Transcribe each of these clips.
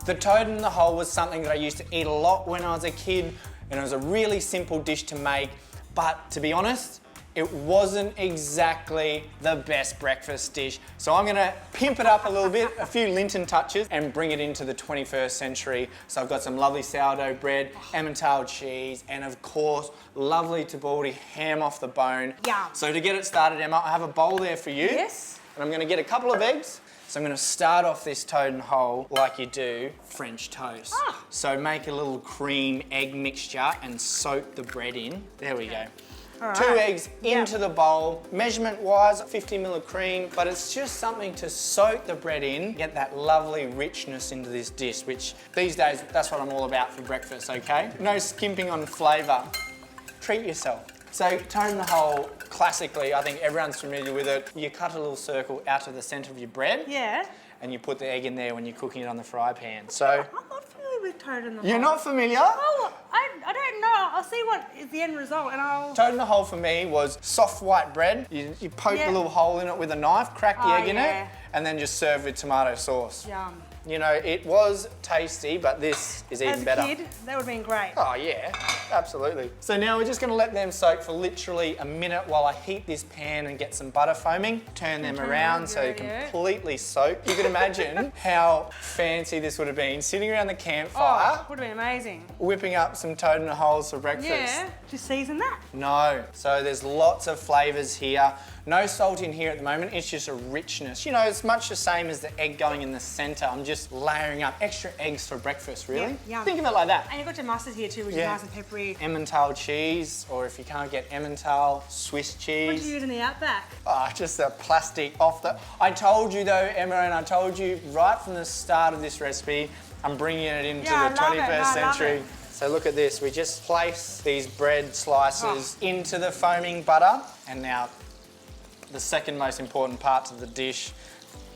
The toad in the hole was something that I used to eat a lot when I was a kid, and it was a really simple dish to make, but to be honest, it wasn't exactly the best breakfast dish. So I'm gonna pimp it up a little bit, a few Lynton touches, and bring it into the 21st century. So I've got some lovely sourdough bread, Emmental cheese, and of course, lovely Tbilisi ham off the bone. Yum. So to get it started, Emma, I have a bowl there for you. Yes. And I'm gonna get a couple of eggs. So I'm gonna start off this toad and hole like you do French toast. Ah. So make a little cream egg mixture and soak the bread in. There we go. All 2 right. eggs into the bowl. Measurement wise, 50 ml of cream, but it's just something to soak the bread in, get that lovely richness into this dish, which these days, that's what I'm all about for breakfast, okay? No skimping on flavour. Treat yourself. So toad in the hole, classically, I think everyone's familiar with it. You cut a little circle out to the centre of your bread. Yeah. And you put the egg in there when you're cooking it on the fry pan. So I'm not familiar with toad in the hole. you're not familiar? Oh, I don't know. I'll see what is the end result and I'll... Toad in the hole for me was soft white bread. You poke a little hole in it with a knife, crack the egg in it, and then just serve with tomato sauce. Yum. You know, it was tasty, but this is even better. As a kid, that would have been great. Oh yeah, absolutely. So now we're just gonna let them soak for literally a minute while I heat this pan and get some butter foaming. Turn them around so they're completely soaked. You can imagine how fancy this would have been, sitting around the campfire. Oh, would have been amazing. Whipping up some toad in the holes for breakfast. Yeah, just season that. No, so there's lots of flavours here. No salt in here at the moment, it's just a richness. You know, it's much the same as the egg going in the centre. I'm just layering up extra eggs for breakfast, really. Yeah, yum. Think of it like that. And you've got your mustard here too, which is nice and peppery. Emmental cheese, or if you can't get Emmental, Swiss cheese. What do you use in the Outback? Oh, just a plastic off the... I told you though, Emma, and I told you right from the start of this recipe, I'm bringing it into the 21st century. So look at this, we just place these bread slices into the foaming butter, and now the second most important part of the dish,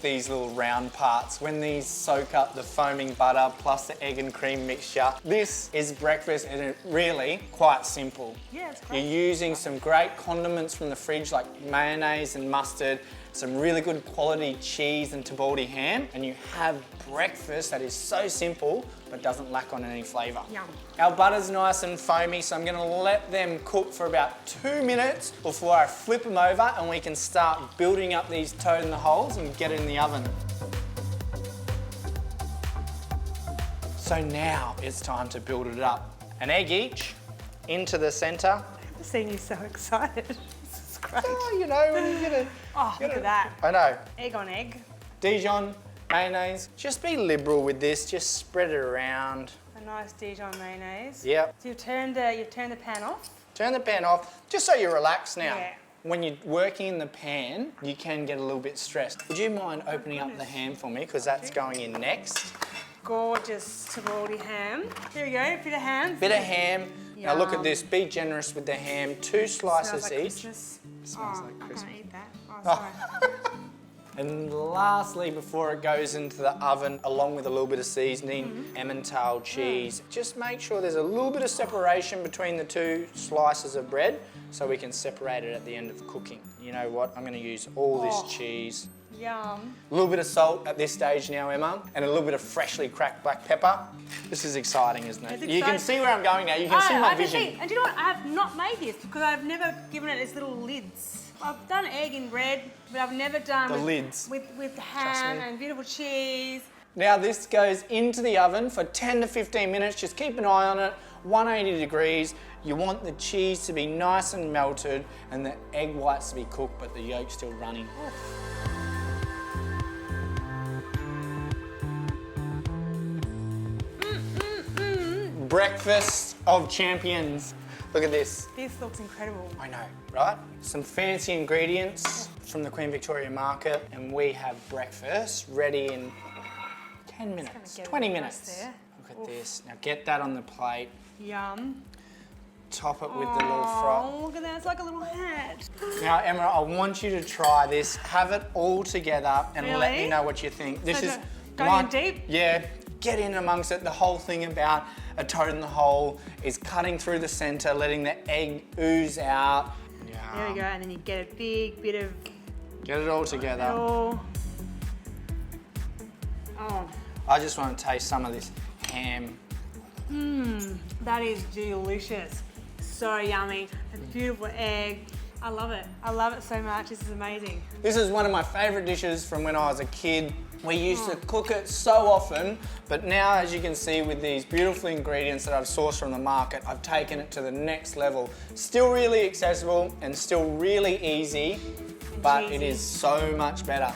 these little round parts. When these soak up the foaming butter plus the egg and cream mixture, this is breakfast, and it's really quite simple. Yeah, it's great. You're using some great condiments from the fridge like mayonnaise and mustard, some really good quality cheese and Tbilisi ham, and you have breakfast that is so simple but doesn't lack on any flavour. Yum. Our butter's nice and foamy, so I'm gonna let them cook for about 2 minutes before I flip them over and we can start building up these toad in the holes and get in the oven. So now it's time to build it up. An egg each into the centre. I've seen you so excited. This is great. Oh, you know, when you get a... Oh, look at that. I know. Egg on egg. Dijon, mayonnaise. Just be liberal with this, just spread it around. A nice Dijon mayonnaise. Yep. So you've turned the pan off. Turn the pan off, just so you're relaxed now. Yeah. When you're working in the pan, you can get a little bit stressed. Would you mind opening up the ham for me? Because that's going in next. Gorgeous Tbilisi ham. There we go, bit of ham. Bit of ham. Now look at Yum. this, be generous with the ham. 2 slices Smells like each. Christmas. Smells Oh, like I Christmas. can't eat that. Oh, sorry. And lastly, before it goes into the oven, along with a little bit of seasoning, Emmental cheese, just make sure there's a little bit of separation between the 2 slices of bread so we can separate it at the end of cooking. You know what? I'm going to use all this cheese. Yum. A little bit of salt at this stage now, Emma, and a little bit of freshly cracked black pepper. This is exciting, isn't it? It's You can exciting. see where I'm going now. You can see my I can vision. see. And do you know what? I have not made this because I've never given it its little lids. I've done egg and bread, but I've never done The lids. with ham me. and beautiful cheese. Now this goes into the oven for 10 to 15 minutes. Just keep an eye on it, 180 degrees. You want the cheese to be nice and melted and the egg whites to be cooked, but the yolk's still running. Breakfast of champions. Look at this. This looks incredible. I know, right? Some fancy ingredients from the Queen Victoria Market, and we have breakfast ready in 10 minutes, 20 minutes. There. Look at this. Now get that on the plate. Yum. Top it with the little fry. Oh, look at that. It's like a little hat. Now, Emma, I want you to try this. Have it all together and let Really? me know what you think. This So is going in deep? Yeah, get in amongst it. The whole thing about a toad in the hole is cutting through the centre, letting the egg ooze out. Yeah. There we go. And then you get a big bit of Get it all together. oh. Oh. I just want to taste some of this ham. That is delicious. So yummy. A beautiful egg. I love it. I love it so much. This is amazing. This is one of my favourite dishes from when I was a kid. We used to cook it so often, but now, as you can see, with these beautiful ingredients that I've sourced from the market, I've taken it to the next level. Still really accessible and still really easy, but it is so much better.